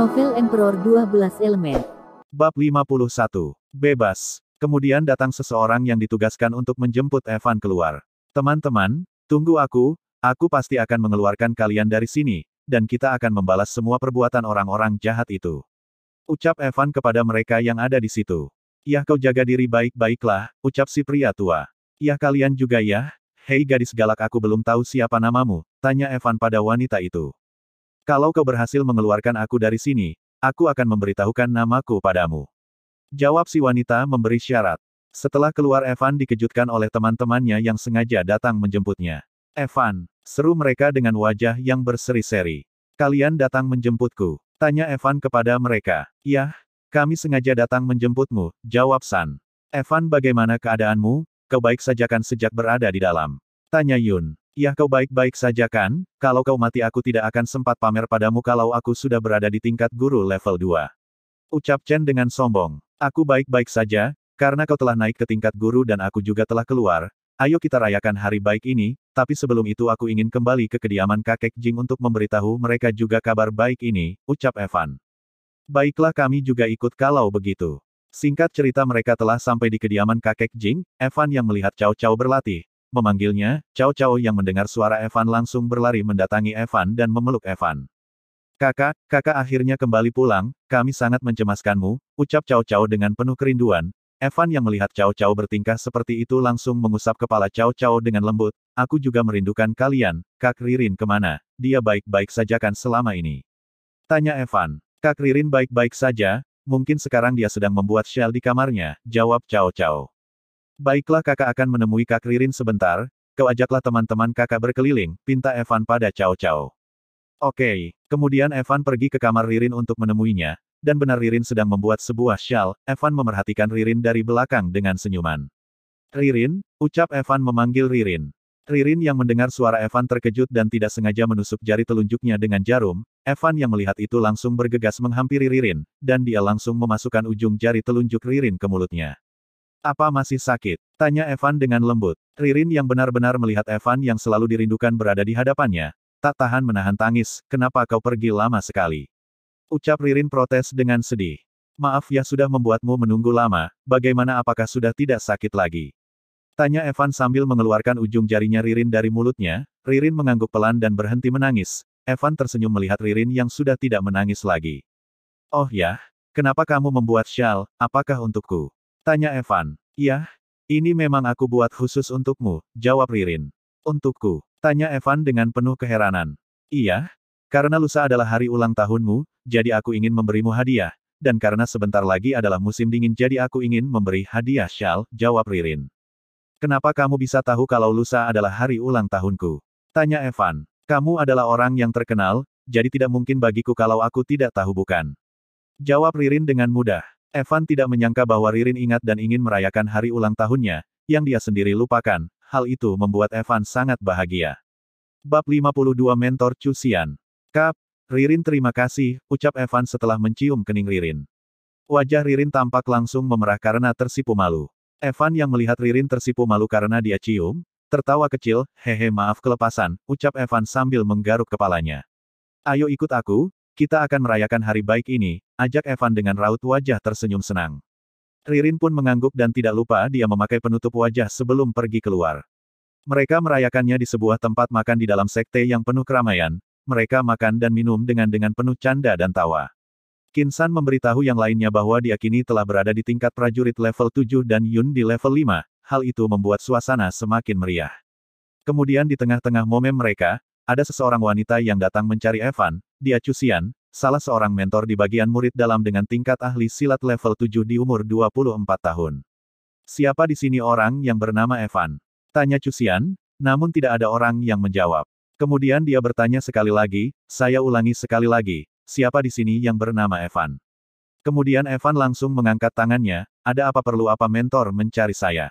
Novel Emperor 12 Elemen. Bab 51. Bebas. Kemudian datang seseorang yang ditugaskan untuk menjemput Evan keluar. Teman-teman, tunggu aku pasti akan mengeluarkan kalian dari sini, dan kita akan membalas semua perbuatan orang-orang jahat itu. Ucap Evan kepada mereka yang ada di situ. Yah, kau jaga diri baik-baiklah, ucap si pria tua. Yah, kalian juga ya? Hei gadis galak, aku belum tahu siapa namamu, tanya Evan pada wanita itu. Kalau kau berhasil mengeluarkan aku dari sini, aku akan memberitahukan namaku padamu. Jawab si wanita memberi syarat. Setelah keluar, Evan dikejutkan oleh teman-temannya yang sengaja datang menjemputnya. Evan, seru mereka dengan wajah yang berseri-seri. Kalian datang menjemputku? Tanya Evan kepada mereka. Yah, kami sengaja datang menjemputmu, jawab San. Evan, bagaimana keadaanmu? Kau baik saja kan sejak berada di dalam? Tanya Yun. Yah, kau baik-baik saja kan? Kalau kau mati aku tidak akan sempat pamer padamu kalau aku sudah berada di tingkat guru level 2. Ucap Chen dengan sombong. Aku baik-baik saja, karena kau telah naik ke tingkat guru dan aku juga telah keluar. Ayo kita rayakan hari baik ini, tapi sebelum itu aku ingin kembali ke kediaman kakek Jing untuk memberitahu mereka juga kabar baik ini, ucap Evan. Baiklah, kami juga ikut kalau begitu. Singkat cerita, mereka telah sampai di kediaman kakek Jing. Evan yang melihat Cao Cao berlatih memanggilnya. Cao Cao yang mendengar suara Evan langsung berlari mendatangi Evan dan memeluk Evan. Kakak akhirnya kembali pulang, kami sangat mencemaskanmu, ucap Cao Cao dengan penuh kerinduan. Evan yang melihat Cao Cao bertingkah seperti itu langsung mengusap kepala Cao Cao dengan lembut. Aku juga merindukan kalian. Kak Ririn kemana? Dia baik-baik saja kan selama ini? Tanya Evan. Kak Ririn baik-baik saja, mungkin sekarang dia sedang membuat shell di kamarnya, jawab Cao Cao. Baiklah, kakak akan menemui Kak Ririn sebentar, kau ajaklah teman-teman kakak berkeliling, pinta Evan pada Cao Cao. Oke, kemudian Evan pergi ke kamar Ririn untuk menemuinya, dan benar Ririn sedang membuat sebuah shell. Evan memerhatikan Ririn dari belakang dengan senyuman. Ririn, ucap Evan memanggil Ririn. Ririn yang mendengar suara Evan terkejut dan tidak sengaja menusuk jari telunjuknya dengan jarum. Evan yang melihat itu langsung bergegas menghampiri Ririn, dan dia langsung memasukkan ujung jari telunjuk Ririn ke mulutnya. Apa masih sakit? Tanya Evan dengan lembut. Ririn yang benar-benar melihat Evan yang selalu dirindukan berada di hadapannya, tak tahan menahan tangis. Kenapa kau pergi lama sekali? Ucap Ririn protes dengan sedih. Maaf ya sudah membuatmu menunggu lama, bagaimana, apakah sudah tidak sakit lagi? Tanya Evan sambil mengeluarkan ujung jarinya Ririn dari mulutnya. Ririn mengangguk pelan dan berhenti menangis. Evan tersenyum melihat Ririn yang sudah tidak menangis lagi. Oh ya, kenapa kamu membuat shawl, apakah untukku? Tanya Evan. Iya, ini memang aku buat khusus untukmu, jawab Ririn. Untukku? Tanya Evan dengan penuh keheranan. Iya, karena lusa adalah hari ulang tahunmu, jadi aku ingin memberimu hadiah, dan karena sebentar lagi adalah musim dingin jadi aku ingin memberi hadiah shawl, jawab Ririn. Kenapa kamu bisa tahu kalau lusa adalah hari ulang tahunku? Tanya Evan. Kamu adalah orang yang terkenal, jadi tidak mungkin bagiku kalau aku tidak tahu, bukan? Jawab Ririn dengan mudah. Evan tidak menyangka bahwa Ririn ingat dan ingin merayakan hari ulang tahunnya, yang dia sendiri lupakan. Hal itu membuat Evan sangat bahagia. Bab 52 Mentor Cusian. Kap, Ririn terima kasih, ucap Evan setelah mencium kening Ririn. Wajah Ririn tampak langsung memerah karena tersipu malu. Evan yang melihat Ririn tersipu malu karena dia cium, tertawa kecil, hehe maaf kelepasan, ucap Evan sambil menggaruk kepalanya. Ayo ikut aku, kita akan merayakan hari baik ini, ajak Evan dengan raut wajah tersenyum senang. Ririn pun mengangguk dan tidak lupa dia memakai penutup wajah sebelum pergi keluar. Mereka merayakannya di sebuah tempat makan di dalam sekte yang penuh keramaian. Mereka makan dan minum dengan penuh canda dan tawa. Qin San memberitahu yang lainnya bahwa dia kini telah berada di tingkat prajurit level 7 dan Yun di level 5, hal itu membuat suasana semakin meriah. Kemudian di tengah-tengah momen mereka, ada seseorang wanita yang datang mencari Evan, dia Cusian, salah seorang mentor di bagian murid dalam dengan tingkat ahli silat level 7 di umur 24 tahun. Siapa di sini orang yang bernama Evan? Tanya Cusian, namun tidak ada orang yang menjawab. Kemudian dia bertanya sekali lagi, saya ulangi sekali lagi, siapa di sini yang bernama Evan? Kemudian Evan langsung mengangkat tangannya, ada apa, perlu apa mentor mencari saya?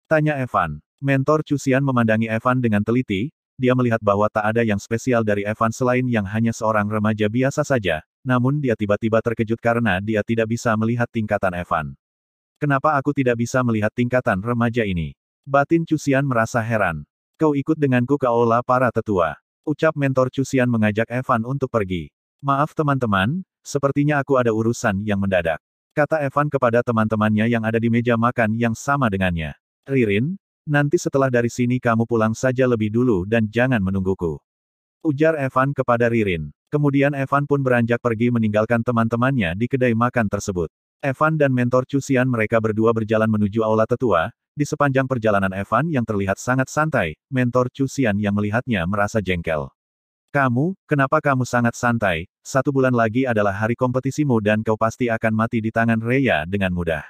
Tanya Evan. Mentor Cusian memandangi Evan dengan teliti, dia melihat bahwa tak ada yang spesial dari Evan selain yang hanya seorang remaja biasa saja, namun dia tiba-tiba terkejut karena dia tidak bisa melihat tingkatan Evan. Kenapa aku tidak bisa melihat tingkatan remaja ini? Batin Cusian merasa heran. Kau ikut denganku ke aula para tetua. Ucap mentor Cusian mengajak Evan untuk pergi. Maaf teman-teman, sepertinya aku ada urusan yang mendadak. Kata Evan kepada teman-temannya yang ada di meja makan yang sama dengannya. Ririn, nanti setelah dari sini kamu pulang saja lebih dulu dan jangan menungguku. Ujar Evan kepada Ririn. Kemudian Evan pun beranjak pergi meninggalkan teman-temannya di kedai makan tersebut. Evan dan mentor Cusian mereka berdua berjalan menuju aula tetua. Di sepanjang perjalanan Evan yang terlihat sangat santai, mentor Cusian yang melihatnya merasa jengkel. Kenapa kamu sangat santai? 1 bulan lagi adalah hari kompetisimu dan kau pasti akan mati di tangan Rhea dengan mudah.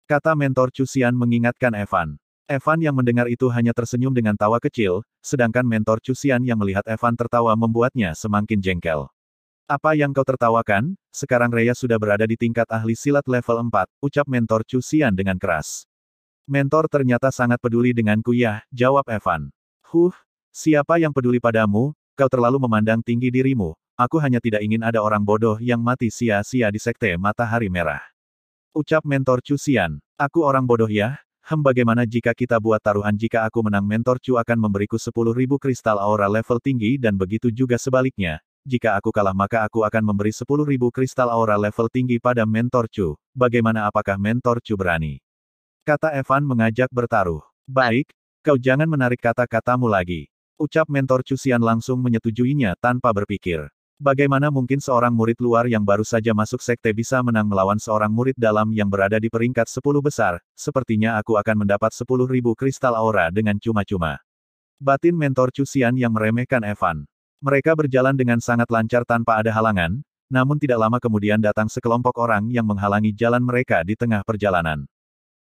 Kata mentor Cusian mengingatkan Evan. Evan yang mendengar itu hanya tersenyum dengan tawa kecil, sedangkan mentor Cusian yang melihat Evan tertawa membuatnya semakin jengkel. Apa yang kau tertawakan? Sekarang Rhea sudah berada di tingkat ahli silat level 4, ucap mentor Cusian dengan keras. Mentor ternyata sangat peduli denganku ya, jawab Evan. Siapa yang peduli padamu? Kau terlalu memandang tinggi dirimu. Aku hanya tidak ingin ada orang bodoh yang mati sia-sia di sekte Matahari Merah. Ucap mentor Cusian. Aku orang bodoh ya? Bagaimana jika kita buat taruhan? Jika aku menang, mentor Cu akan memberiku 10.000 kristal aura level tinggi dan begitu juga sebaliknya. Jika aku kalah maka aku akan memberi 10.000 kristal aura level tinggi pada mentor Cu. Bagaimana, apakah mentor Cu berani? Kata Evan mengajak bertaruh. Baik, kau jangan menarik kata-katamu lagi. Ucap mentor Cusian langsung menyetujuinya tanpa berpikir. Bagaimana mungkin seorang murid luar yang baru saja masuk sekte bisa menang melawan seorang murid dalam yang berada di peringkat 10 besar, sepertinya aku akan mendapat 10.000 kristal aura dengan cuma-cuma. Batin mentor Cusian yang meremehkan Evan. Mereka berjalan dengan sangat lancar tanpa ada halangan, namun tidak lama kemudian datang sekelompok orang yang menghalangi jalan mereka di tengah perjalanan.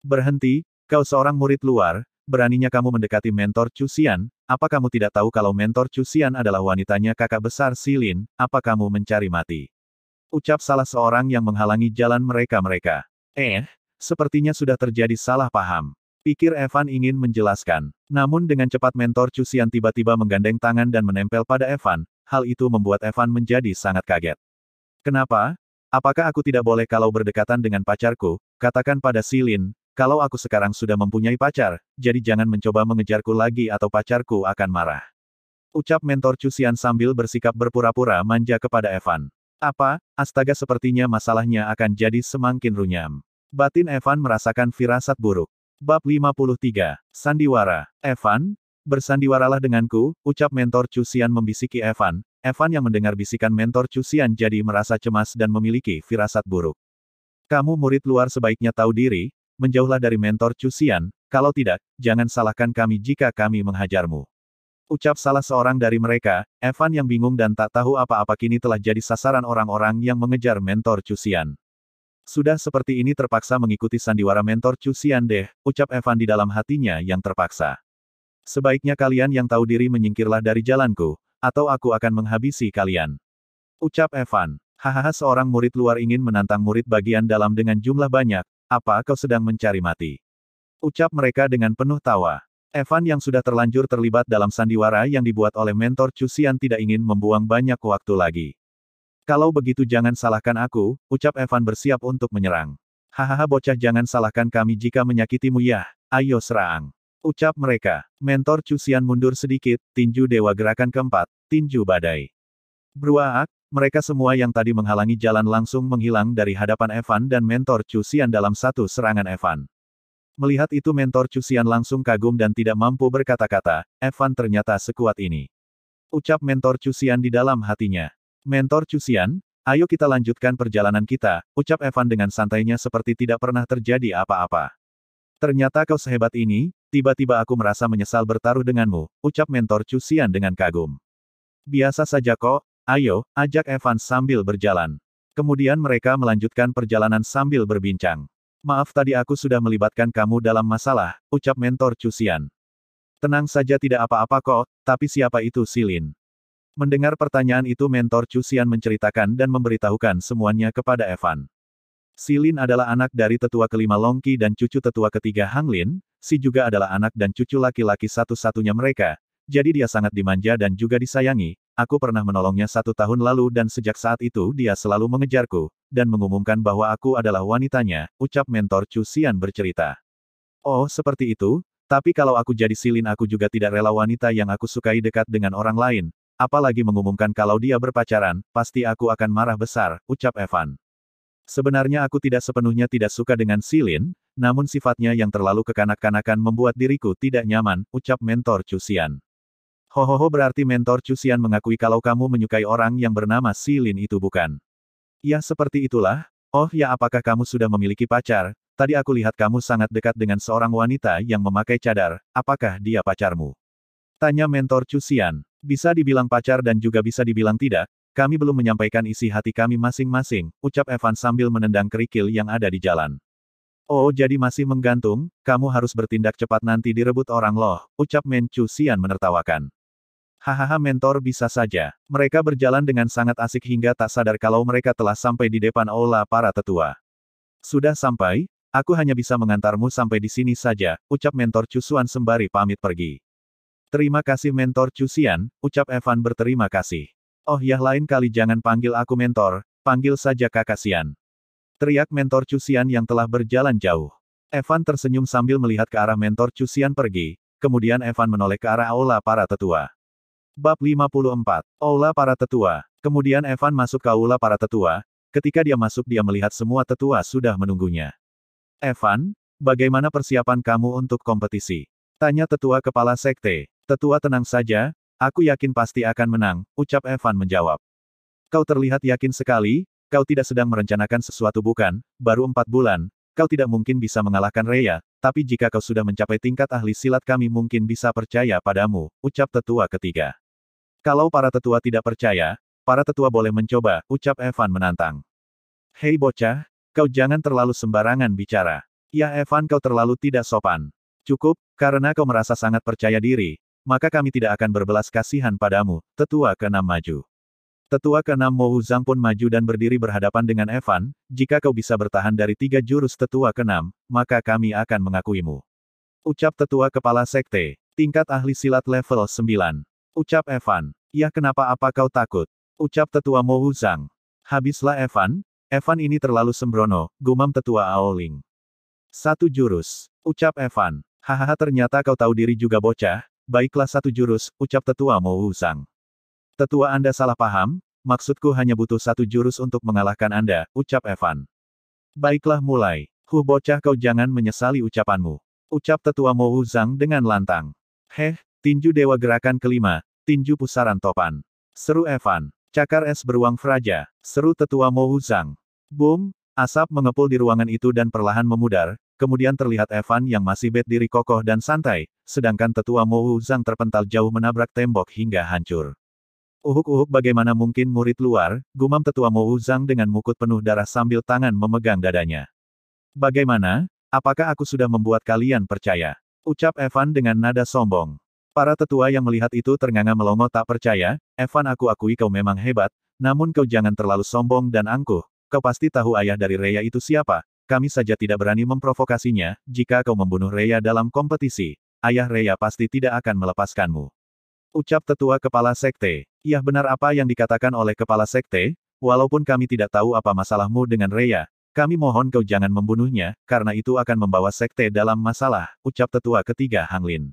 Berhenti, kau seorang murid luar, beraninya kamu mendekati mentor Cusian, apa kamu tidak tahu kalau mentor Cusian adalah wanitanya kakak besar Silin, apa kamu mencari mati? Ucap salah seorang yang menghalangi jalan mereka. Sepertinya sudah terjadi salah paham. Pikir Evan ingin menjelaskan. Namun dengan cepat mentor Cusian tiba-tiba menggandeng tangan dan menempel pada Evan, hal itu membuat Evan menjadi sangat kaget. Kenapa? Apakah aku tidak boleh kalau berdekatan dengan pacarku? Katakan pada Silin. Kalau aku sekarang sudah mempunyai pacar, jadi jangan mencoba mengejarku lagi atau pacarku akan marah. Ucap mentor Cusian sambil bersikap berpura-pura manja kepada Evan. Apa? Astaga, sepertinya masalahnya akan jadi semakin runyam. Batin Evan merasakan firasat buruk. Bab 53. Sandiwara. Evan, bersandiwaralah denganku, ucap mentor Cusian membisiki Evan. Evan yang mendengar bisikan mentor Cusian jadi merasa cemas dan memiliki firasat buruk. Kamu murid luar sebaiknya tahu diri. Menjauhlah dari mentor Cusian, kalau tidak, jangan salahkan kami jika kami menghajarmu. Ucap salah seorang dari mereka, Evan yang bingung dan tak tahu apa-apa kini telah jadi sasaran orang-orang yang mengejar mentor Cusian. Sudah seperti ini terpaksa mengikuti sandiwara mentor Cusian deh, ucap Evan di dalam hatinya yang terpaksa. Sebaiknya kalian yang tahu diri menyingkirlah dari jalanku, atau aku akan menghabisi kalian. Ucap Evan. Hahaha, seorang murid luar ingin menantang murid bagian dalam dengan jumlah banyak. Apa kau sedang mencari mati? Ucap mereka dengan penuh tawa. Evan yang sudah terlanjur terlibat dalam sandiwara yang dibuat oleh mentor Cusian tidak ingin membuang banyak waktu lagi. Kalau begitu jangan salahkan aku, ucap Evan bersiap untuk menyerang. Hahaha, bocah, jangan salahkan kami jika menyakitimu ya, ayo serang. Ucap mereka. Mentor Cusian mundur sedikit, tinju dewa gerakan keempat, tinju badai. Bruaak. Mereka semua yang tadi menghalangi jalan langsung menghilang dari hadapan Evan dan mentor Cusian dalam satu serangan Evan. Melihat itu mentor Cusian langsung kagum dan tidak mampu berkata-kata, Evan ternyata sekuat ini. Ucap mentor Cusian di dalam hatinya. Mentor Cusian, ayo kita lanjutkan perjalanan kita, ucap Evan dengan santainya seperti tidak pernah terjadi apa-apa. Ternyata kau sehebat ini, tiba-tiba aku merasa menyesal bertaruh denganmu, ucap mentor Cusian dengan kagum. Biasa saja kok. Ayo, ajak Evan sambil berjalan. Kemudian mereka melanjutkan perjalanan sambil berbincang. Maaf tadi aku sudah melibatkan kamu dalam masalah, ucap mentor Cusian. Tenang saja, tidak apa-apa kok, tapi siapa itu Silin? Mendengar pertanyaan itu mentor Cusian menceritakan dan memberitahukan semuanya kepada Evan. Silin adalah anak dari tetua kelima Longqi dan cucu tetua ketiga Hanglin, si juga adalah anak dan cucu laki-laki satu-satunya mereka, jadi dia sangat dimanja dan juga disayangi. Aku pernah menolongnya 1 tahun lalu dan sejak saat itu dia selalu mengejarku, dan mengumumkan bahwa aku adalah wanitanya, ucap mentor Cusian bercerita. Oh, seperti itu, tapi kalau aku jadi Silin aku juga tidak rela wanita yang aku sukai dekat dengan orang lain. apalagi mengumumkan kalau dia berpacaran, pasti aku akan marah besar, ucap Evan. Sebenarnya aku tidak sepenuhnya tidak suka dengan Silin, namun sifatnya yang terlalu kekanak-kanakan membuat diriku tidak nyaman, ucap mentor Cusian. Hohoho, berarti mentor Cusian mengakui kalau kamu menyukai orang yang bernama Silin itu bukan? Ya, seperti itulah. Oh ya, apakah kamu sudah memiliki pacar? Tadi aku lihat kamu sangat dekat dengan seorang wanita yang memakai cadar, apakah dia pacarmu? Tanya mentor Cusian. Bisa dibilang pacar dan juga bisa dibilang tidak. Kami belum menyampaikan isi hati kami masing-masing, ucap Evan sambil menendang kerikil yang ada di jalan. Oh, jadi masih menggantung, kamu harus bertindak cepat nanti direbut orang loh, ucap Men Cusian menertawakan. Hahaha, mentor, bisa saja. Mereka berjalan dengan sangat asik hingga tak sadar kalau mereka telah sampai di depan aula para tetua. Sudah sampai, aku hanya bisa mengantarmu sampai di sini saja, ucap mentor Cusuan sembari pamit pergi. Terima kasih mentor Cusian, ucap Evan berterima kasih. Oh ya, lain kali jangan panggil aku mentor, panggil saja kakak Sian. Teriak mentor Cusian yang telah berjalan jauh. Evan tersenyum sambil melihat ke arah mentor Cusian pergi, kemudian Evan menoleh ke arah aula para tetua. Bab 54. Aula para tetua. Kemudian Evan masuk ke aula para tetua, ketika dia masuk dia melihat semua tetua sudah menunggunya. Evan, bagaimana persiapan kamu untuk kompetisi? Tanya tetua kepala sekte. Tetua, tenang saja, aku yakin pasti akan menang, ucap Evan menjawab. Kau terlihat yakin sekali, kau tidak sedang merencanakan sesuatu bukan, baru 4 bulan, kau tidak mungkin bisa mengalahkan Rhea, tapi jika kau sudah mencapai tingkat ahli silat kami mungkin bisa percaya padamu, ucap tetua ketiga. Kalau para tetua tidak percaya, para tetua boleh mencoba, ucap Evan menantang. Hei bocah, kau jangan terlalu sembarangan bicara. Ya Evan, kau terlalu tidak sopan. Cukup, karena kau merasa sangat percaya diri, maka kami tidak akan berbelas kasihan padamu, tetua keenam maju. Tetua keenam Mo Wuzang pun maju dan berdiri berhadapan dengan Evan, jika kau bisa bertahan dari 3 jurus tetua keenam, maka kami akan mengakuimu. Ucap tetua kepala sekte, tingkat ahli silat level 9. Ucap Evan, ya kenapa apa kau takut? Ucap tetua Mo Wuzang. Habislah Evan, Evan ini terlalu sembrono, gumam tetua Aoling. 1 jurus. Ucap Evan, hahaha ternyata kau tahu diri juga bocah, baiklah 1 jurus, ucap tetua Mo Wuzang. Tetua Anda salah paham, maksudku hanya butuh 1 jurus untuk mengalahkan Anda, ucap Evan. Baiklah mulai. Bocah kau jangan menyesali ucapanmu. Ucap tetua Mo Wuzang dengan lantang. Heh, tinju dewa gerakan kelima, tinju pusaran topan. Seru Evan. Cakar es beruang Fraja, seru tetua Mo Wuzang. Boom, asap mengepul di ruangan itu dan perlahan memudar, kemudian terlihat Evan yang masih berdiri kokoh dan santai, sedangkan tetua Mo Wuzang terpental jauh menabrak tembok hingga hancur. Uhuk-uhuk, bagaimana mungkin murid luar, gumam tetua Mo Wuzang dengan mukut penuh darah sambil tangan memegang dadanya. Bagaimana? Apakah aku sudah membuat kalian percaya? Ucap Evan dengan nada sombong. Para tetua yang melihat itu ternganga melongo tak percaya, Evan, aku akui kau memang hebat, namun kau jangan terlalu sombong dan angkuh, kau pasti tahu ayah dari Rhea itu siapa, kami saja tidak berani memprovokasinya, jika kau membunuh Rhea dalam kompetisi, ayah Rhea pasti tidak akan melepaskanmu. Ucap tetua kepala sekte. Iya, benar apa yang dikatakan oleh kepala sekte, walaupun kami tidak tahu apa masalahmu dengan Rhea, kami mohon kau jangan membunuhnya, karena itu akan membawa sekte dalam masalah, ucap tetua ketiga Hanglin.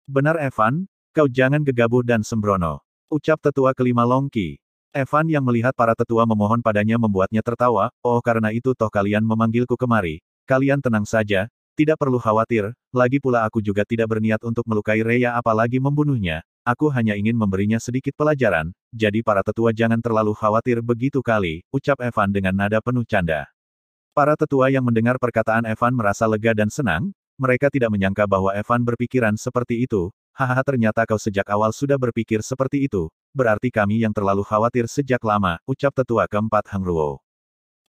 Benar Evan, kau jangan gegabah dan sembrono. Ucap tetua kelima Longqi. Evan yang melihat para tetua memohon padanya membuatnya tertawa, oh karena itu toh kalian memanggilku kemari. Kalian tenang saja, tidak perlu khawatir, lagi pula aku juga tidak berniat untuk melukai Rhea apalagi membunuhnya, aku hanya ingin memberinya sedikit pelajaran, jadi para tetua jangan terlalu khawatir begitu kali, ucap Evan dengan nada penuh canda. Para tetua yang mendengar perkataan Evan merasa lega dan senang, mereka tidak menyangka bahwa Evan berpikiran seperti itu, hahaha ternyata kau sejak awal sudah berpikir seperti itu, berarti kami yang terlalu khawatir sejak lama, ucap tetua keempat Heng Ruo.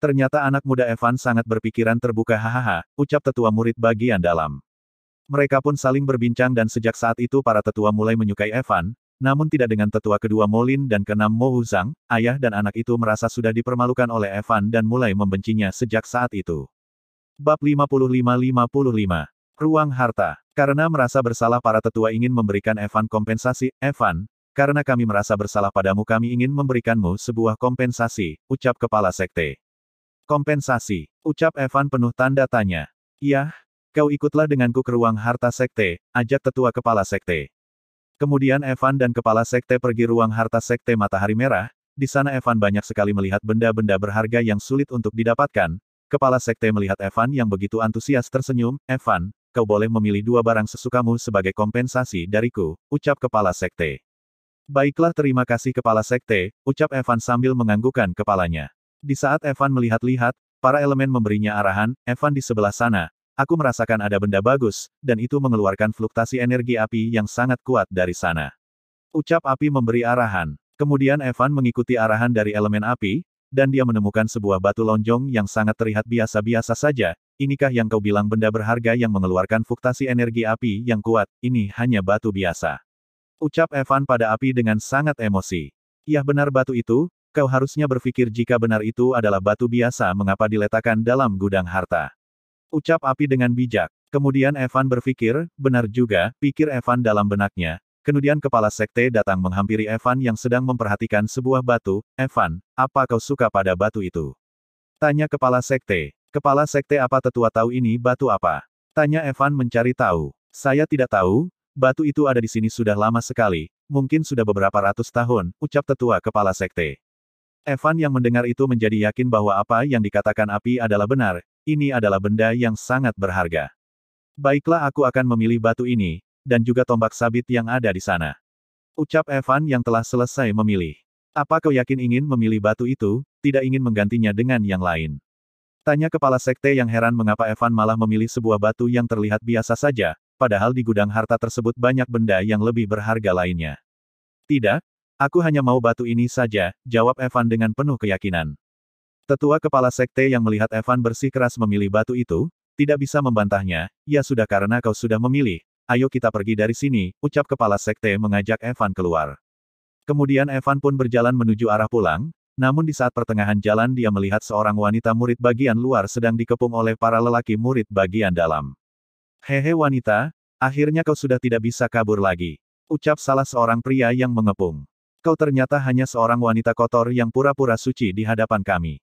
Ternyata anak muda Evan sangat berpikiran terbuka hahaha, ucap tetua murid bagian dalam. Mereka pun saling berbincang dan sejak saat itu para tetua mulai menyukai Evan, namun tidak dengan tetua kedua Molin dan keenam Mo Wuzang, ayah dan anak itu merasa sudah dipermalukan oleh Evan dan mulai membencinya sejak saat itu. Bab 55-55. Ruang harta. Karena merasa bersalah para tetua ingin memberikan Evan kompensasi, Evan, karena kami merasa bersalah padamu kami ingin memberikanmu sebuah kompensasi, ucap kepala sekte. Kompensasi, ucap Evan penuh tanda tanya. Iya, kau ikutlah denganku ke ruang harta sekte, ajak tetua kepala sekte. Kemudian Evan dan Kepala Sekte pergi ruang harta Sekte Matahari Merah. Di sana Evan banyak sekali melihat benda-benda berharga yang sulit untuk didapatkan. Kepala Sekte melihat Evan yang begitu antusias tersenyum. Evan, kau boleh memilih 2 barang sesukamu sebagai kompensasi dariku, ucap Kepala Sekte. Baiklah, terima kasih Kepala Sekte, ucap Evan sambil menganggukkan kepalanya. Di saat Evan melihat-lihat, para elemen memberinya arahan. Evan di sebelah sana. Aku merasakan ada benda bagus, dan itu mengeluarkan fluktasi energi api yang sangat kuat dari sana. Ucap api memberi arahan. Kemudian Evan mengikuti arahan dari elemen api, dan dia menemukan sebuah batu lonjong yang sangat terlihat biasa-biasa saja. Inikah yang kau bilang benda berharga yang mengeluarkan fluktasi energi api yang kuat? Ini hanya batu biasa. Ucap Evan pada api dengan sangat emosi. Ya benar, batu itu, kau harusnya berpikir jika benar itu adalah batu biasa mengapa diletakkan dalam gudang harta. Ucap api dengan bijak. Kemudian Evan berpikir, benar juga, pikir Evan dalam benaknya. Kemudian Kepala Sekte datang menghampiri Evan yang sedang memperhatikan sebuah batu. Evan, apa kau suka pada batu itu? Tanya Kepala Sekte. Kepala Sekte, apa tetua tahu ini batu apa? Tanya Evan mencari tahu. Saya tidak tahu, batu itu ada di sini sudah lama sekali, mungkin sudah beberapa ratus tahun, ucap tetua Kepala Sekte. Evan yang mendengar itu menjadi yakin bahwa apa yang dikatakan api adalah benar. Ini adalah benda yang sangat berharga. Baiklah, aku akan memilih batu ini, dan juga tombak sabit yang ada di sana. Ucap Evan yang telah selesai memilih. Apa kau yakin ingin memilih batu itu, tidak ingin menggantinya dengan yang lain? Tanya Kepala Sekte yang heran mengapa Evan malah memilih sebuah batu yang terlihat biasa saja, padahal di gudang harta tersebut banyak benda yang lebih berharga lainnya. Tidak, aku hanya mau batu ini saja, jawab Evan dengan penuh keyakinan. Tetua Kepala Sekte yang melihat Evan bersikeras memilih batu itu, tidak bisa membantahnya. Ya sudah, karena kau sudah memilih, ayo kita pergi dari sini, ucap Kepala Sekte mengajak Evan keluar. Kemudian Evan pun berjalan menuju arah pulang, namun di saat pertengahan jalan dia melihat seorang wanita murid bagian luar sedang dikepung oleh para lelaki murid bagian dalam. Hehe wanita, akhirnya kau sudah tidak bisa kabur lagi, ucap salah seorang pria yang mengepung. Kau ternyata hanya seorang wanita kotor yang pura-pura suci di hadapan kami.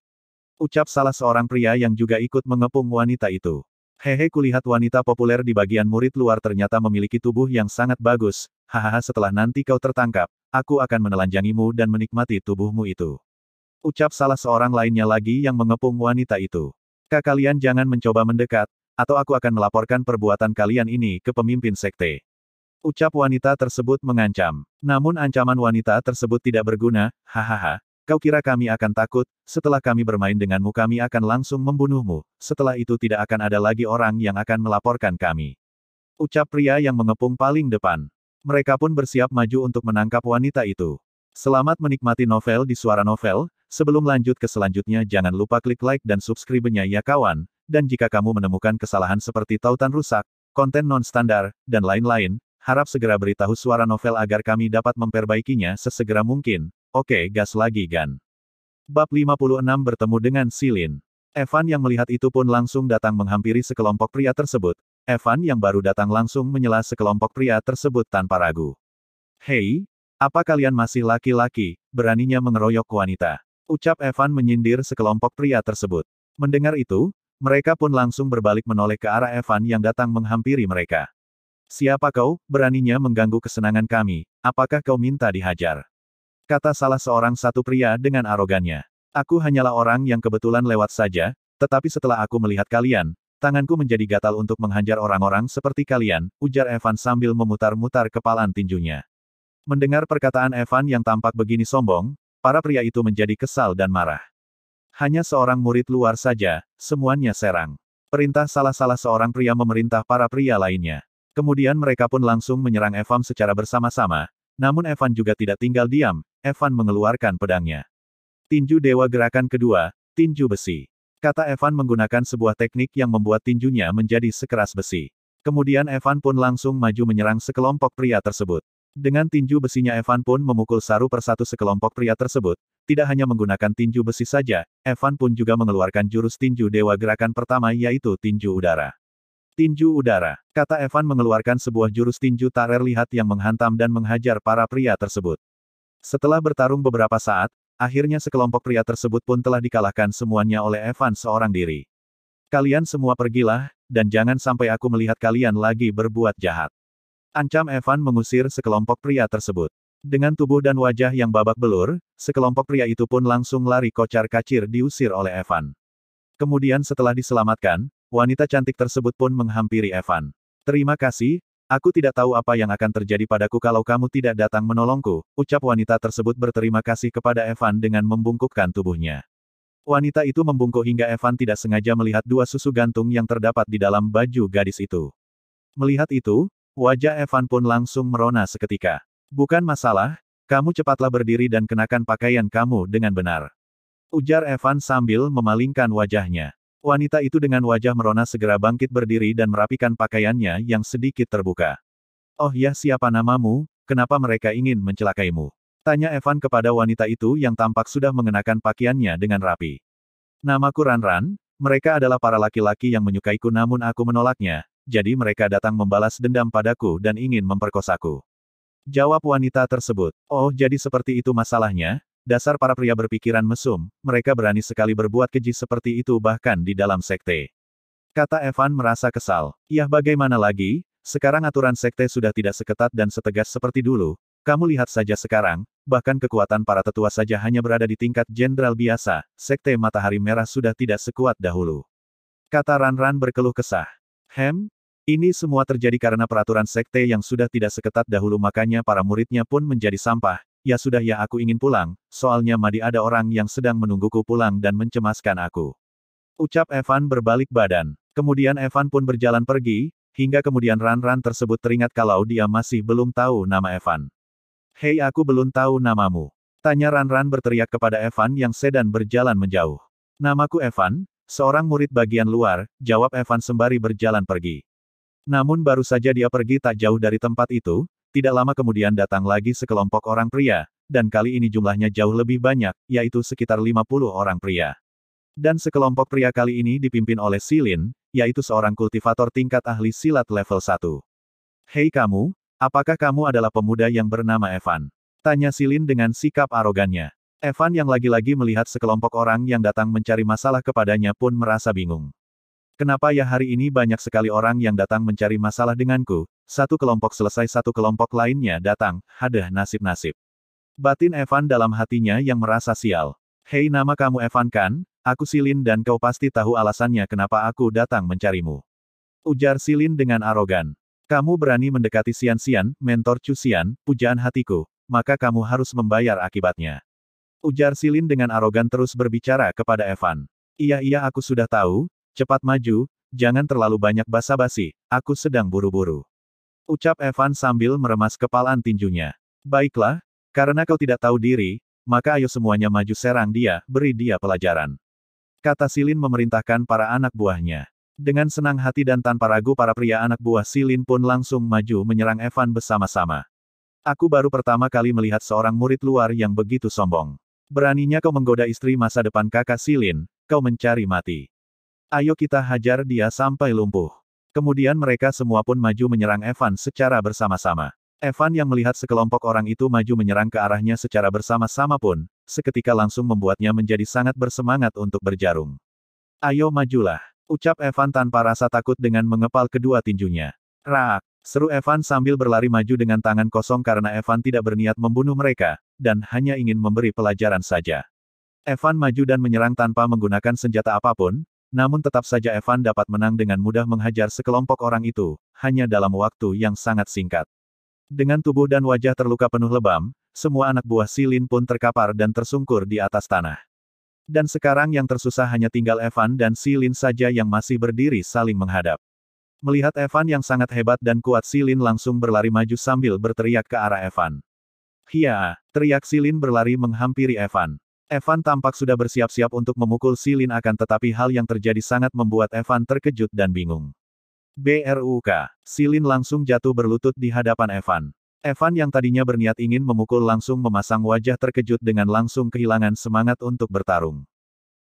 Ucap salah seorang pria yang juga ikut mengepung wanita itu. Hehe, kulihat wanita populer di bagian murid luar ternyata memiliki tubuh yang sangat bagus. Hahaha, setelah nanti kau tertangkap, aku akan menelanjangimu dan menikmati tubuhmu itu. Ucap salah seorang lainnya lagi yang mengepung wanita itu. Kalian jangan mencoba mendekat, atau aku akan melaporkan perbuatan kalian ini ke pemimpin sekte. Ucap wanita tersebut mengancam. Namun ancaman wanita tersebut tidak berguna. Hahaha. Kau kira kami akan takut? Setelah kami bermain denganmu kami akan langsung membunuhmu. Setelah itu tidak akan ada lagi orang yang akan melaporkan kami. Ucap pria yang mengepung paling depan. Mereka pun bersiap maju untuk menangkap wanita itu. Selamat menikmati novel di Suara Novel. Sebelum lanjut ke selanjutnya jangan lupa klik like dan subscribe-nya ya kawan. Dan jika kamu menemukan kesalahan seperti tautan rusak, konten non-standar, dan lain-lain, harap segera beritahu Suara Novel agar kami dapat memperbaikinya sesegera mungkin. Oke, gas lagi Gan. Bab 56 bertemu dengan Silin. Evan yang melihat itu pun langsung datang menghampiri sekelompok pria tersebut. Evan yang baru datang langsung menyela sekelompok pria tersebut tanpa ragu. Hei, apa kalian masih laki-laki, beraninya mengeroyok wanita? Ucap Evan menyindir sekelompok pria tersebut. Mendengar itu, mereka pun langsung berbalik menoleh ke arah Evan yang datang menghampiri mereka. Siapa kau, beraninya mengganggu kesenangan kami, apakah kau minta dihajar? Kata salah seorang satu pria dengan arogannya. Aku hanyalah orang yang kebetulan lewat saja, tetapi setelah aku melihat kalian, tanganku menjadi gatal untuk menghajar orang-orang seperti kalian, ujar Evan sambil memutar-mutar kepalan tinjunya. Mendengar perkataan Evan yang tampak begini sombong, para pria itu menjadi kesal dan marah. Hanya seorang murid luar saja, semuanya serang. Perintah salah seorang pria memerintah para pria lainnya. Kemudian mereka pun langsung menyerang Evan secara bersama-sama, namun Evan juga tidak tinggal diam. Evan mengeluarkan pedangnya. Tinju Dewa gerakan kedua, tinju besi. Kata Evan menggunakan sebuah teknik yang membuat tinjunya menjadi sekeras besi. Kemudian Evan pun langsung maju menyerang sekelompok pria tersebut. Dengan tinju besinya Evan pun memukul satu persatu sekelompok pria tersebut. Tidak hanya menggunakan tinju besi saja, Evan pun juga mengeluarkan jurus tinju dewa gerakan pertama yaitu tinju udara. Tinju udara. Kata Evan mengeluarkan sebuah jurus tinju tak terlihat yang menghantam dan menghajar para pria tersebut. Setelah bertarung beberapa saat, akhirnya sekelompok pria tersebut pun telah dikalahkan semuanya oleh Evan seorang diri. Kalian semua pergilah, dan jangan sampai aku melihat kalian lagi berbuat jahat. Ancam Evan mengusir sekelompok pria tersebut. Dengan tubuh dan wajah yang babak belur, sekelompok pria itu pun langsung lari kocar-kacir diusir oleh Evan. Kemudian setelah diselamatkan, wanita cantik tersebut pun menghampiri Evan. Terima kasih, aku tidak tahu apa yang akan terjadi padaku kalau kamu tidak datang menolongku, ucap wanita tersebut berterima kasih kepada Evan dengan membungkukkan tubuhnya. Wanita itu membungkuk hingga Evan tidak sengaja melihat dua susu gantung yang terdapat di dalam baju gadis itu. Melihat itu, wajah Evan pun langsung merona seketika. Bukan masalah, kamu cepatlah berdiri dan kenakan pakaian kamu dengan benar. Ujar Evan sambil memalingkan wajahnya. Wanita itu dengan wajah merona segera bangkit berdiri dan merapikan pakaiannya yang sedikit terbuka. Oh ya, siapa namamu, kenapa mereka ingin mencelakaimu? Tanya Evan kepada wanita itu yang tampak sudah mengenakan pakaiannya dengan rapi. Namaku Ran-Ran, mereka adalah para laki-laki yang menyukaiku namun aku menolaknya, jadi mereka datang membalas dendam padaku dan ingin memperkosaku. Jawab wanita tersebut. Oh, jadi seperti itu masalahnya? Dasar para pria berpikiran mesum, mereka berani sekali berbuat keji seperti itu bahkan di dalam sekte. Kata Evan merasa kesal. Ya bagaimana lagi, sekarang aturan sekte sudah tidak seketat dan setegas seperti dulu. Kamu lihat saja sekarang, bahkan kekuatan para tetua saja hanya berada di tingkat jenderal biasa, sekte Matahari Merah sudah tidak sekuat dahulu. Kata Ran-Ran berkeluh kesah. Ini semua terjadi karena peraturan sekte yang sudah tidak seketat dahulu makanya para muridnya pun menjadi sampah. Ya sudah ya aku ingin pulang, soalnya Madi ada orang yang sedang menungguku pulang dan mencemaskan aku. Ucap Evan berbalik badan. Kemudian Evan pun berjalan pergi, hingga kemudian Ran-Ran tersebut teringat kalau dia masih belum tahu nama Evan. Hei aku belum tahu namamu. Tanya Ran-Ran berteriak kepada Evan yang sedang berjalan menjauh. Namaku Evan, seorang murid bagian luar, jawab Evan sembari berjalan pergi. Namun baru saja dia pergi tak jauh dari tempat itu, tidak lama kemudian datang lagi sekelompok orang pria, dan kali ini jumlahnya jauh lebih banyak, yaitu sekitar 50 orang pria. Dan sekelompok pria kali ini dipimpin oleh Silin, yaitu seorang kultivator tingkat ahli silat level 1. Hei kamu, apakah kamu adalah pemuda yang bernama Evan? Tanya Silin dengan sikap arogannya. Evan yang lagi-lagi melihat sekelompok orang yang datang mencari masalah kepadanya pun merasa bingung. Kenapa ya hari ini banyak sekali orang yang datang mencari masalah denganku, satu kelompok selesai satu kelompok lainnya datang, hadah nasib-nasib. Batin Evan dalam hatinya yang merasa sial. Hei nama kamu Evan kan, aku Silin dan kau pasti tahu alasannya kenapa aku datang mencarimu. Ujar Silin dengan arogan. Kamu berani mendekati Xian-Xian, mentor Chu Xian, pujaan hatiku, maka kamu harus membayar akibatnya. Ujar Silin dengan arogan terus berbicara kepada Evan. Iya aku sudah tahu. Cepat maju, jangan terlalu banyak basa-basi, aku sedang buru-buru. Ucap Evan sambil meremas kepalan tinjunya. Baiklah, karena kau tidak tahu diri, maka ayo semuanya maju serang dia, beri dia pelajaran. Kata Silin memerintahkan para anak buahnya. Dengan senang hati dan tanpa ragu para pria anak buah Silin pun langsung maju menyerang Evan bersama-sama. Aku baru pertama kali melihat seorang murid luar yang begitu sombong. Beraninya kau menggoda istri masa depan kakak Silin, kau mencari mati. Ayo kita hajar dia sampai lumpuh. Kemudian mereka semua pun maju menyerang Evan secara bersama-sama. Evan yang melihat sekelompok orang itu maju menyerang ke arahnya secara bersama-sama pun, seketika langsung membuatnya menjadi sangat bersemangat untuk berjarung. Ayo majulah, ucap Evan tanpa rasa takut dengan mengepal kedua tinjunya. Rak! Seru Evan sambil berlari maju dengan tangan kosong karena Evan tidak berniat membunuh mereka, dan hanya ingin memberi pelajaran saja. Evan maju dan menyerang tanpa menggunakan senjata apapun, namun tetap saja Evan dapat menang dengan mudah menghajar sekelompok orang itu, hanya dalam waktu yang sangat singkat. Dengan tubuh dan wajah terluka penuh lebam, semua anak buah Silin pun terkapar dan tersungkur di atas tanah. Dan sekarang yang tersusah hanya tinggal Evan dan Silin saja yang masih berdiri saling menghadap. Melihat Evan yang sangat hebat dan kuat Silin langsung berlari maju sambil berteriak ke arah Evan. Hia! Teriak Silin berlari menghampiri Evan. Evan tampak sudah bersiap-siap untuk memukul Silin akan tetapi hal yang terjadi sangat membuat Evan terkejut dan bingung. BRUK. Silin langsung jatuh berlutut di hadapan Evan. Evan yang tadinya berniat ingin memukul langsung memasang wajah terkejut dengan langsung kehilangan semangat untuk bertarung.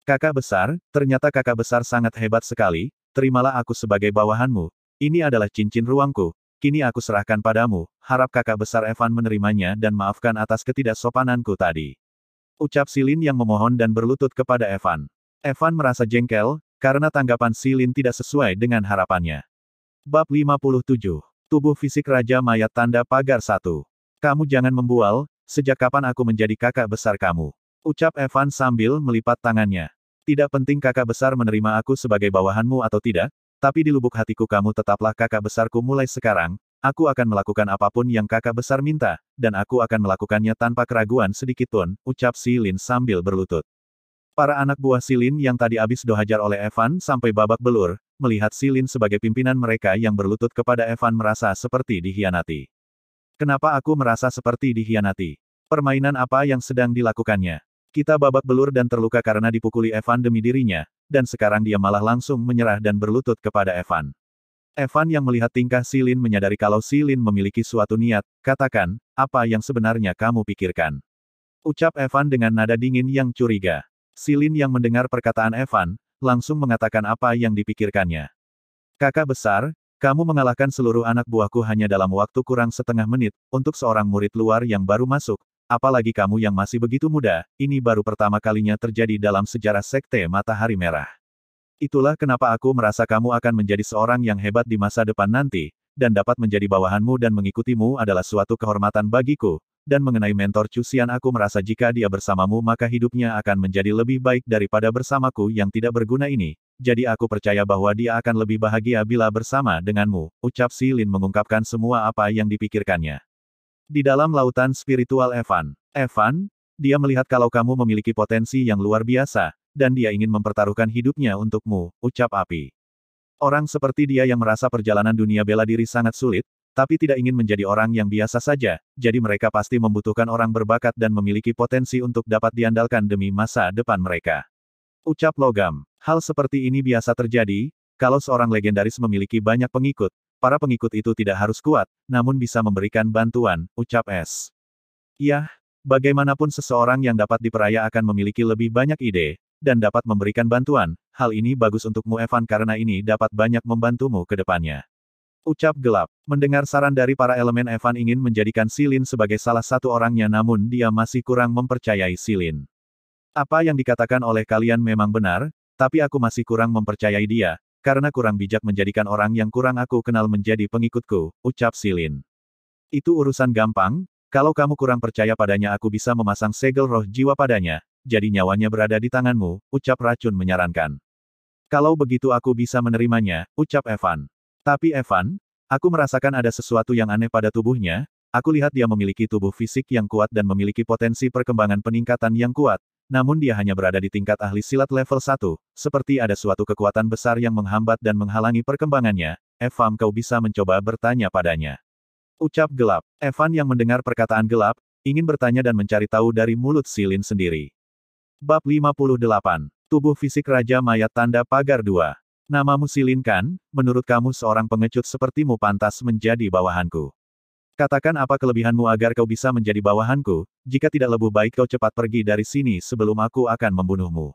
Kakak besar, ternyata kakak besar sangat hebat sekali, terimalah aku sebagai bawahanmu, ini adalah cincin ruangku, kini aku serahkan padamu, harap kakak besar Evan menerimanya dan maafkan atas ketidaksopananku tadi. Ucap Silin yang memohon dan berlutut kepada Evan. Evan merasa jengkel, karena tanggapan Silin tidak sesuai dengan harapannya. Bab 57. Tubuh fisik Raja Mayat tanda pagar 1. Kamu jangan membual, sejak kapan aku menjadi kakak besar kamu? Ucap Evan sambil melipat tangannya. Tidak penting kakak besar menerima aku sebagai bawahanmu atau tidak, tapi di lubuk hatiku kamu tetaplah kakak besarku mulai sekarang, aku akan melakukan apapun yang kakak besar minta, dan aku akan melakukannya tanpa keraguan sedikitpun, ucap Silin sambil berlutut. Para anak buah Silin yang tadi habis dihajar oleh Evan sampai babak belur, melihat Silin sebagai pimpinan mereka yang berlutut kepada Evan merasa seperti dikhianati. Kenapa aku merasa seperti dikhianati? Permainan apa yang sedang dilakukannya? Kita babak belur dan terluka karena dipukuli Evan demi dirinya, dan sekarang dia malah langsung menyerah dan berlutut kepada Evan. Evan yang melihat tingkah Silin menyadari kalau Silin memiliki suatu niat, katakan, apa yang sebenarnya kamu pikirkan? Ucap Evan dengan nada dingin yang curiga. Silin yang mendengar perkataan Evan, langsung mengatakan apa yang dipikirkannya. Kakak besar, kamu mengalahkan seluruh anak buahku hanya dalam waktu kurang setengah menit, untuk seorang murid luar yang baru masuk, apalagi kamu yang masih begitu muda, ini baru pertama kalinya terjadi dalam sejarah Sekte Matahari Merah. Itulah kenapa aku merasa kamu akan menjadi seorang yang hebat di masa depan nanti, dan dapat menjadi bawahanmu dan mengikutimu adalah suatu kehormatan bagiku. Dan mengenai mentor Cusian aku merasa jika dia bersamamu maka hidupnya akan menjadi lebih baik daripada bersamaku yang tidak berguna ini, jadi aku percaya bahwa dia akan lebih bahagia bila bersama denganmu, ucap Silin mengungkapkan semua apa yang dipikirkannya. Di dalam lautan spiritual Evan, dia melihat kalau kamu memiliki potensi yang luar biasa, dan dia ingin mempertaruhkan hidupnya untukmu, ucap Api. Orang seperti dia yang merasa perjalanan dunia bela diri sangat sulit, tapi tidak ingin menjadi orang yang biasa saja, jadi mereka pasti membutuhkan orang berbakat dan memiliki potensi untuk dapat diandalkan demi masa depan mereka. Ucap Logam. Hal seperti ini biasa terjadi, kalau seorang legendaris memiliki banyak pengikut, para pengikut itu tidak harus kuat, namun bisa memberikan bantuan, ucap S. Yah, bagaimanapun seseorang yang dapat diperaya akan memiliki lebih banyak ide, dan dapat memberikan bantuan, hal ini bagus untukmu Evan karena ini dapat banyak membantumu ke depannya. Ucap Gelap. Mendengar saran dari para elemen Evan ingin menjadikan Silin sebagai salah satu orangnya namun dia masih kurang mempercayai Silin. Apa yang dikatakan oleh kalian memang benar, tapi aku masih kurang mempercayai dia, karena kurang bijak menjadikan orang yang kurang aku kenal menjadi pengikutku, ucap Silin. Itu urusan gampang, kalau kamu kurang percaya padanya aku bisa memasang segel roh jiwa padanya, jadi nyawanya berada di tanganmu, ucap Racun menyarankan. Kalau begitu aku bisa menerimanya, ucap Evan. Tapi Evan, aku merasakan ada sesuatu yang aneh pada tubuhnya, aku lihat dia memiliki tubuh fisik yang kuat dan memiliki potensi perkembangan peningkatan yang kuat, namun dia hanya berada di tingkat ahli silat level 1, seperti ada suatu kekuatan besar yang menghambat dan menghalangi perkembangannya, Evan kau bisa mencoba bertanya padanya. Ucap Gelap. Evan yang mendengar perkataan Gelap, ingin bertanya dan mencari tahu dari mulut Silin sendiri. Bab 58. Tubuh fisik Raja Mayat tanda pagar 2. Namamu Silin kan? Menurut kamu seorang pengecut sepertimu pantas menjadi bawahanku. Katakan apa kelebihanmu agar kau bisa menjadi bawahanku, jika tidak lebih baik kau cepat pergi dari sini sebelum aku akan membunuhmu.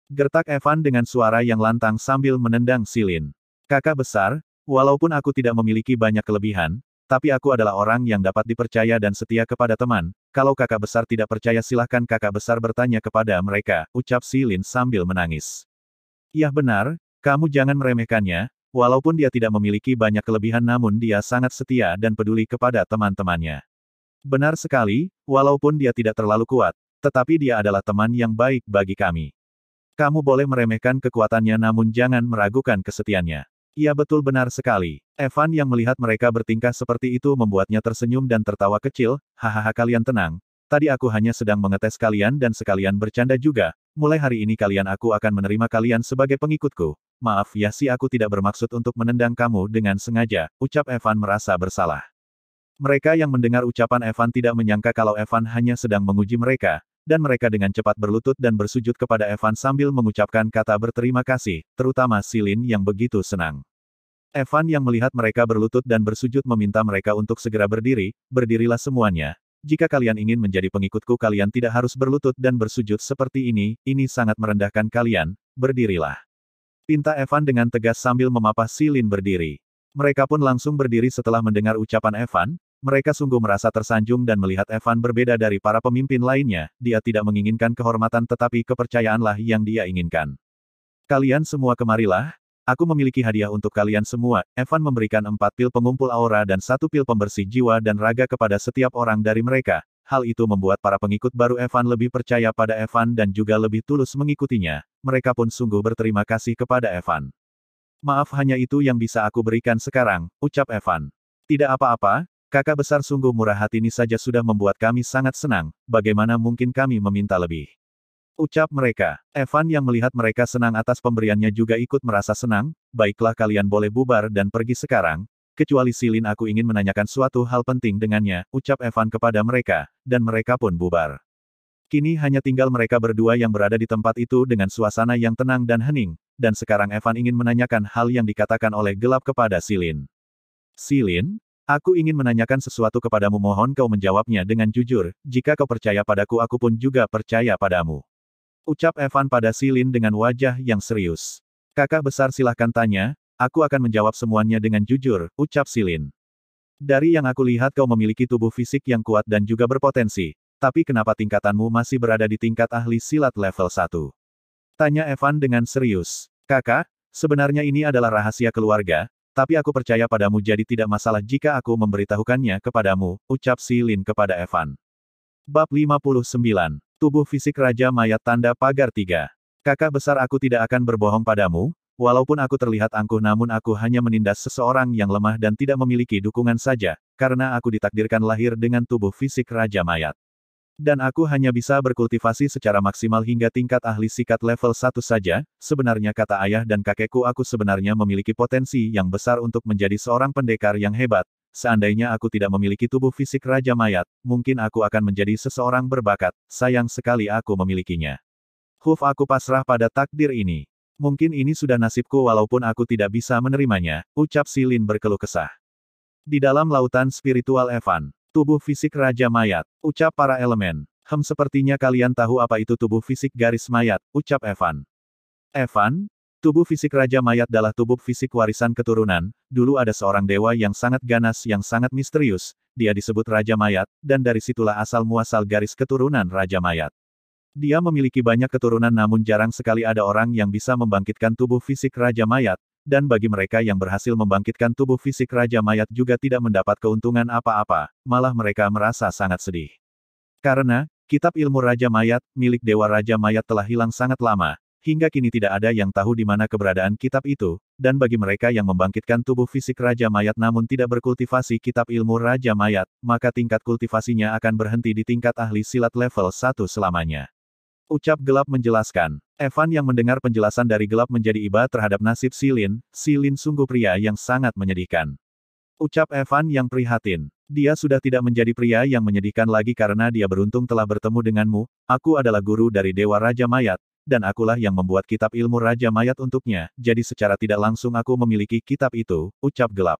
Gertak Evan dengan suara yang lantang sambil menendang Silin. Kakak besar, walaupun aku tidak memiliki banyak kelebihan, tapi aku adalah orang yang dapat dipercaya dan setia kepada teman, kalau kakak besar tidak percaya silahkan kakak besar bertanya kepada mereka, ucap Silin sambil menangis. Yah benar, kamu jangan meremehkannya, walaupun dia tidak memiliki banyak kelebihan namun dia sangat setia dan peduli kepada teman-temannya. Benar sekali, walaupun dia tidak terlalu kuat, tetapi dia adalah teman yang baik bagi kami. Kamu boleh meremehkan kekuatannya namun jangan meragukan kesetiaannya. Iya betul benar sekali. Evan yang melihat mereka bertingkah seperti itu membuatnya tersenyum dan tertawa kecil, hahaha kalian tenang. Tadi aku hanya sedang mengetes kalian dan sekalian bercanda juga, mulai hari ini aku akan menerima kalian sebagai pengikutku. Maaf ya si aku tidak bermaksud untuk menendang kamu dengan sengaja, ucap Evan merasa bersalah. Mereka yang mendengar ucapan Evan tidak menyangka kalau Evan hanya sedang menguji mereka, dan mereka dengan cepat berlutut dan bersujud kepada Evan sambil mengucapkan kata berterima kasih, terutama Silin yang begitu senang. Evan yang melihat mereka berlutut dan bersujud meminta mereka untuk segera berdiri, berdirilah semuanya. Jika kalian ingin menjadi pengikutku kalian tidak harus berlutut dan bersujud seperti ini sangat merendahkan kalian, berdirilah. Pinta Evan dengan tegas sambil memapah Silin berdiri. Mereka pun langsung berdiri setelah mendengar ucapan Evan, mereka sungguh merasa tersanjung dan melihat Evan berbeda dari para pemimpin lainnya, dia tidak menginginkan kehormatan tetapi kepercayaanlah yang dia inginkan. Kalian semua kemarilah, aku memiliki hadiah untuk kalian semua. Evan memberikan 4 pil pengumpul aura dan 1 pil pembersih jiwa dan raga kepada setiap orang dari mereka. Hal itu membuat para pengikut baru Evan lebih percaya pada Evan dan juga lebih tulus mengikutinya. Mereka pun sungguh berterima kasih kepada Evan. Maaf, hanya itu yang bisa aku berikan sekarang, ucap Evan. Tidak apa-apa, kakak besar sungguh murah hati, ini saja sudah membuat kami sangat senang, bagaimana mungkin kami meminta lebih? Ucap mereka. Evan yang melihat mereka senang atas pemberiannya juga ikut merasa senang. Baiklah, kalian boleh bubar dan pergi sekarang. Kecuali Silin, aku ingin menanyakan suatu hal penting dengannya, ucap Evan kepada mereka, dan mereka pun bubar. Kini hanya tinggal mereka berdua yang berada di tempat itu dengan suasana yang tenang dan hening, dan sekarang Evan ingin menanyakan hal yang dikatakan oleh Gelap kepada Silin. Silin, aku ingin menanyakan sesuatu kepadamu, mohon kau menjawabnya dengan jujur. Jika kau percaya padaku, aku pun juga percaya padamu. Ucap Evan pada Silin dengan wajah yang serius. Kakak besar, silahkan tanya, aku akan menjawab semuanya dengan jujur, ucap Silin. Dari yang aku lihat kau memiliki tubuh fisik yang kuat dan juga berpotensi, tapi kenapa tingkatanmu masih berada di tingkat ahli silat level 1? Tanya Evan dengan serius. Kakak, sebenarnya ini adalah rahasia keluarga, tapi aku percaya padamu jadi tidak masalah jika aku memberitahukannya kepadamu, ucap Silin kepada Evan. Bab 59. Tubuh fisik Raja Mayat tanda pagar 3. Kakak besar, aku tidak akan berbohong padamu, walaupun aku terlihat angkuh namun aku hanya menindas seseorang yang lemah dan tidak memiliki dukungan saja, karena aku ditakdirkan lahir dengan tubuh fisik Raja Mayat. Dan aku hanya bisa berkultivasi secara maksimal hingga tingkat ahli sikat level 1 saja, sebenarnya kata ayah dan kakekku aku sebenarnya memiliki potensi yang besar untuk menjadi seorang pendekar yang hebat. Seandainya aku tidak memiliki tubuh fisik Raja Mayat, mungkin aku akan menjadi seseorang berbakat, sayang sekali aku memilikinya. Aku pasrah pada takdir ini. Mungkin ini sudah nasibku walaupun aku tidak bisa menerimanya, ucap Silin berkeluh kesah. Di dalam lautan spiritual Evan, tubuh fisik Raja Mayat, ucap para elemen. Sepertinya kalian tahu apa itu tubuh fisik garis mayat, ucap Evan. Evan? Tubuh fisik Raja Mayat adalah tubuh fisik warisan keturunan. Dulu ada seorang dewa yang sangat ganas yang sangat misterius, dia disebut Raja Mayat, dan dari situlah asal-muasal garis keturunan Raja Mayat. Dia memiliki banyak keturunan namun jarang sekali ada orang yang bisa membangkitkan tubuh fisik Raja Mayat, dan bagi mereka yang berhasil membangkitkan tubuh fisik Raja Mayat juga tidak mendapat keuntungan apa-apa, malah mereka merasa sangat sedih. Karena, kitab ilmu Raja Mayat, milik Dewa Raja Mayat telah hilang sangat lama. Hingga kini tidak ada yang tahu di mana keberadaan kitab itu, dan bagi mereka yang membangkitkan tubuh fisik Raja Mayat namun tidak berkultivasi kitab ilmu Raja Mayat, maka tingkat kultivasinya akan berhenti di tingkat ahli silat level 1 selamanya. Ucap Gelap menjelaskan. Evan yang mendengar penjelasan dari Gelap menjadi iba terhadap nasib Silin. Silin sungguh pria yang sangat menyedihkan. Ucap Evan yang prihatin. Dia sudah tidak menjadi pria yang menyedihkan lagi karena dia beruntung telah bertemu denganmu. Aku adalah guru dari Dewa Raja Mayat, dan akulah yang membuat kitab ilmu Raja Mayat untuknya, jadi secara tidak langsung aku memiliki kitab itu, ucap Gelap.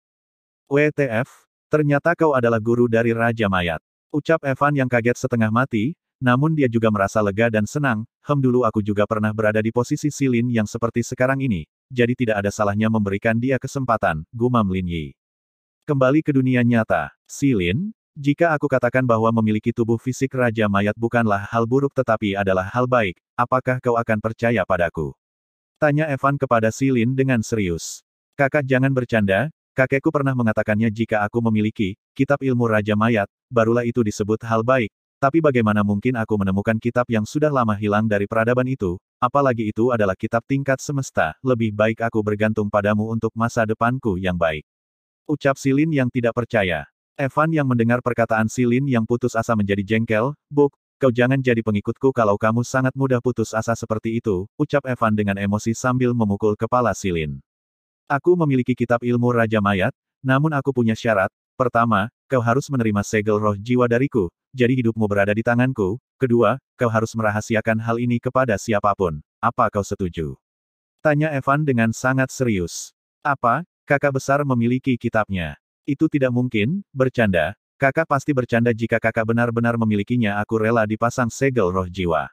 WTF, ternyata kau adalah guru dari Raja Mayat. Ucap Evan yang kaget setengah mati, namun dia juga merasa lega dan senang. Dulu aku juga pernah berada di posisi Silin yang seperti sekarang ini, jadi tidak ada salahnya memberikan dia kesempatan, gumam Lin Yi. Kembali ke dunia nyata, Silin, jika aku katakan bahwa memiliki tubuh fisik Raja Mayat bukanlah hal buruk tetapi adalah hal baik, apakah kau akan percaya padaku? Tanya Evan kepada Silin dengan serius. Kakak jangan bercanda, kakekku pernah mengatakannya jika aku memiliki kitab ilmu Raja Mayat, barulah itu disebut hal baik. Tapi bagaimana mungkin aku menemukan kitab yang sudah lama hilang dari peradaban itu, apalagi itu adalah kitab tingkat semesta, lebih baik aku bergantung padamu untuk masa depanku yang baik. Ucap Silin yang tidak percaya. Evan yang mendengar perkataan Silin yang putus asa menjadi jengkel, Buk, kau jangan jadi pengikutku kalau kamu sangat mudah putus asa seperti itu, ucap Evan dengan emosi sambil memukul kepala Silin. Aku memiliki kitab ilmu Raja Mayat, namun aku punya syarat. Pertama, kau harus menerima segel roh jiwa dariku, jadi hidupmu berada di tanganku. Kedua, kau harus merahasiakan hal ini kepada siapapun. Apa kau setuju? Tanya Evan dengan sangat serius. Apa, kakak besar memiliki kitabnya? Itu tidak mungkin, bercanda. Kakak pasti bercanda jika kakak benar-benar memilikinya. Aku rela dipasang segel roh jiwa.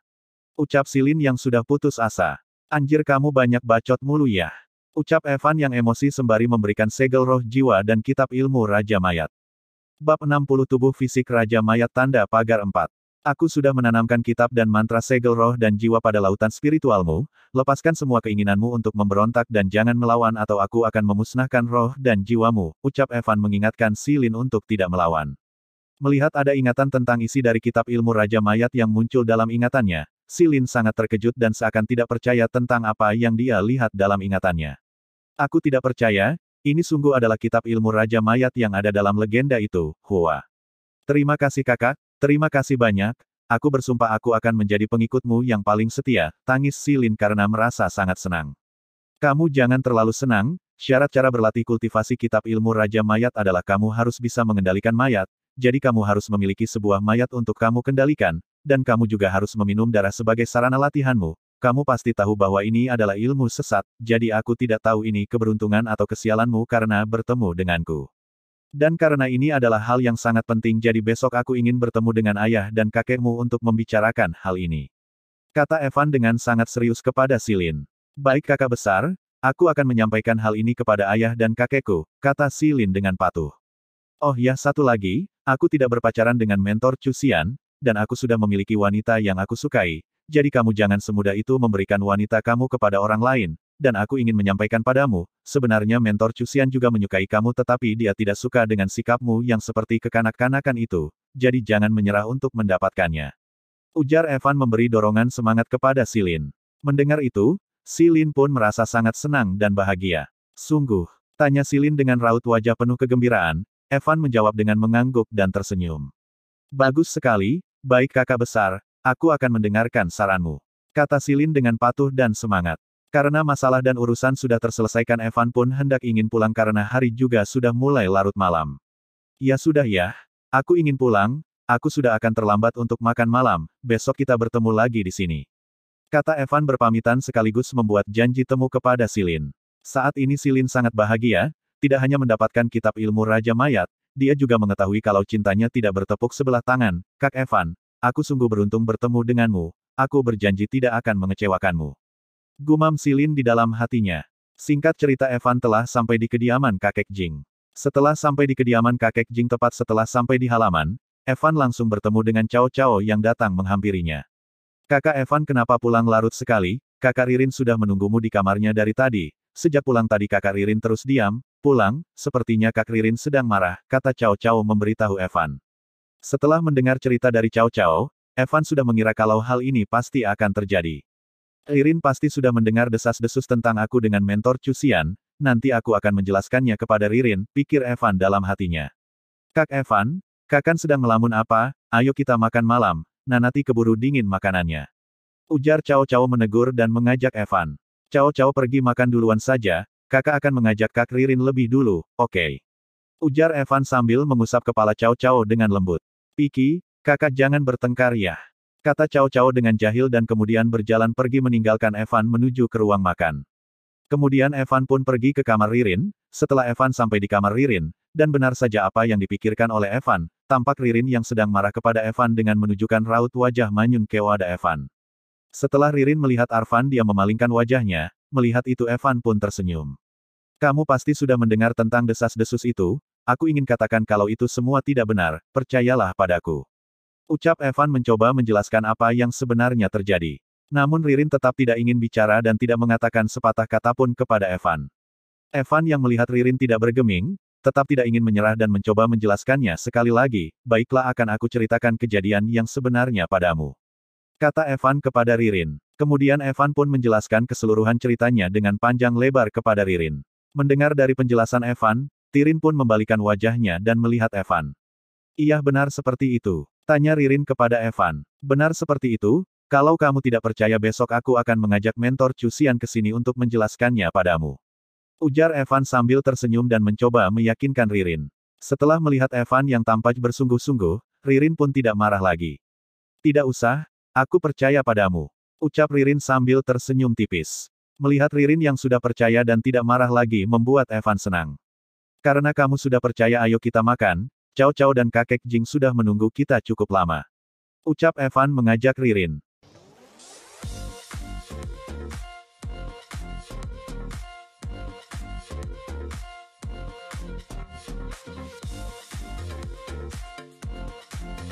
Ucap Silin yang sudah putus asa. Anjir, kamu banyak bacot mulu ya. Ucap Evan yang emosi sembari memberikan segel roh jiwa dan kitab ilmu Raja Mayat. Bab 60 Tubuh Fisik Raja Mayat tanda pagar 4. Aku sudah menanamkan kitab dan mantra segel roh dan jiwa pada lautan spiritualmu, lepaskan semua keinginanmu untuk memberontak dan jangan melawan atau aku akan memusnahkan roh dan jiwamu, ucap Evan mengingatkan Si Lin untuk tidak melawan. Melihat ada ingatan tentang isi dari kitab ilmu Raja Mayat yang muncul dalam ingatannya, Si Lin sangat terkejut dan seakan tidak percaya tentang apa yang dia lihat dalam ingatannya. Aku tidak percaya, ini sungguh adalah kitab ilmu Raja Mayat yang ada dalam legenda itu, Hua. Terima kasih kakak, terima kasih banyak, aku bersumpah aku akan menjadi pengikutmu yang paling setia, tangis Si Lin karena merasa sangat senang. Kamu jangan terlalu senang, syarat cara berlatih kultivasi kitab ilmu Raja Mayat adalah kamu harus bisa mengendalikan mayat, jadi kamu harus memiliki sebuah mayat untuk kamu kendalikan, dan kamu juga harus meminum darah sebagai sarana latihanmu. Kamu pasti tahu bahwa ini adalah ilmu sesat, jadi aku tidak tahu ini keberuntungan atau kesialanmu karena bertemu denganku. Dan karena ini adalah hal yang sangat penting jadi besok aku ingin bertemu dengan ayah dan kakekmu untuk membicarakan hal ini. Kata Evan dengan sangat serius kepada Si Lin. Baik kakak besar, aku akan menyampaikan hal ini kepada ayah dan kakekku, kata Si Lin dengan patuh. Oh ya satu lagi, aku tidak berpacaran dengan mentor Chu Xian, dan aku sudah memiliki wanita yang aku sukai, jadi kamu jangan semudah itu memberikan wanita kamu kepada orang lain. Dan aku ingin menyampaikan padamu, sebenarnya mentor Chu Xian juga menyukai kamu tetapi dia tidak suka dengan sikapmu yang seperti kekanak-kanakan itu, jadi jangan menyerah untuk mendapatkannya. Ujar Evan memberi dorongan semangat kepada Si Lin. Mendengar itu, Si Lin pun merasa sangat senang dan bahagia. Sungguh, tanya Si Lin dengan raut wajah penuh kegembiraan, Evan menjawab dengan mengangguk dan tersenyum. Bagus sekali, baik kakak besar, aku akan mendengarkan saranmu. Kata Si Lin dengan patuh dan semangat. Karena masalah dan urusan sudah terselesaikan Evan pun hendak ingin pulang karena hari juga sudah mulai larut malam. Ya sudah ya, aku ingin pulang, aku sudah akan terlambat untuk makan malam, besok kita bertemu lagi di sini. Kata Evan berpamitan sekaligus membuat janji temu kepada Si Lin. Saat ini Si Lin sangat bahagia, tidak hanya mendapatkan kitab ilmu Raja Mayat, dia juga mengetahui kalau cintanya tidak bertepuk sebelah tangan. Kak Evan, aku sungguh beruntung bertemu denganmu, aku berjanji tidak akan mengecewakanmu. Gumam Si Lin di dalam hatinya. Singkat cerita Evan telah sampai di kediaman kakek Jing. Setelah sampai di kediaman kakek Jing tepat setelah sampai di halaman, Evan langsung bertemu dengan Cao Cao yang datang menghampirinya. Kakak Evan kenapa pulang larut sekali, kakak Ririn sudah menunggumu di kamarnya dari tadi. Sejak pulang tadi kakak Ririn terus diam, pulang, sepertinya kak Ririn sedang marah, kata Cao Cao memberitahu Evan. Setelah mendengar cerita dari Cao Cao, Evan sudah mengira kalau hal ini pasti akan terjadi. Ririn pasti sudah mendengar desas-desus tentang aku dengan mentor Chu Xian, nanti aku akan menjelaskannya kepada Ririn, pikir Evan dalam hatinya. Kak Evan, kakak sedang melamun apa, ayo kita makan malam, nanti keburu dingin makanannya. Ujar Cao Cao menegur dan mengajak Evan. Cao Cao pergi makan duluan saja, kakak akan mengajak Kak Ririn lebih dulu, oke. Ujar Evan sambil mengusap kepala Cao Cao dengan lembut. Piki, kakak jangan bertengkar ya. Kata Cao Cao dengan jahil dan kemudian berjalan pergi meninggalkan Evan menuju ke ruang makan. Kemudian Evan pun pergi ke kamar Ririn, setelah Evan sampai di kamar Ririn, dan benar saja apa yang dipikirkan oleh Evan, tampak Ririn yang sedang marah kepada Evan dengan menunjukkan raut wajah manyun kepada Evan. Setelah Ririn melihat Arvan dia memalingkan wajahnya, melihat itu Evan pun tersenyum. Kamu pasti sudah mendengar tentang desas-desus itu, aku ingin katakan kalau itu semua tidak benar, percayalah padaku. Ucap Evan mencoba menjelaskan apa yang sebenarnya terjadi. Namun Ririn tetap tidak ingin bicara dan tidak mengatakan sepatah kata pun kepada Evan. Evan yang melihat Ririn tidak bergeming, tetap tidak ingin menyerah dan mencoba menjelaskannya sekali lagi, baiklah akan aku ceritakan kejadian yang sebenarnya padamu. Kata Evan kepada Ririn. Kemudian Evan pun menjelaskan keseluruhan ceritanya dengan panjang lebar kepada Ririn. Mendengar dari penjelasan Evan, Ririn pun membalikan wajahnya dan melihat Evan. Iya benar seperti itu. Tanya Ririn kepada Evan. Benar seperti itu, kalau kamu tidak percaya besok aku akan mengajak mentor Chu Xian ke sini untuk menjelaskannya padamu. Ujar Evan sambil tersenyum dan mencoba meyakinkan Ririn. Setelah melihat Evan yang tampak bersungguh-sungguh, Ririn pun tidak marah lagi. Tidak usah, aku percaya padamu. Ucap Ririn sambil tersenyum tipis. Melihat Ririn yang sudah percaya dan tidak marah lagi membuat Evan senang. Karena kamu sudah percaya ayo kita makan, Cao Cao dan kakek Jing sudah menunggu kita cukup lama. Ucap Evan mengajak Ririn.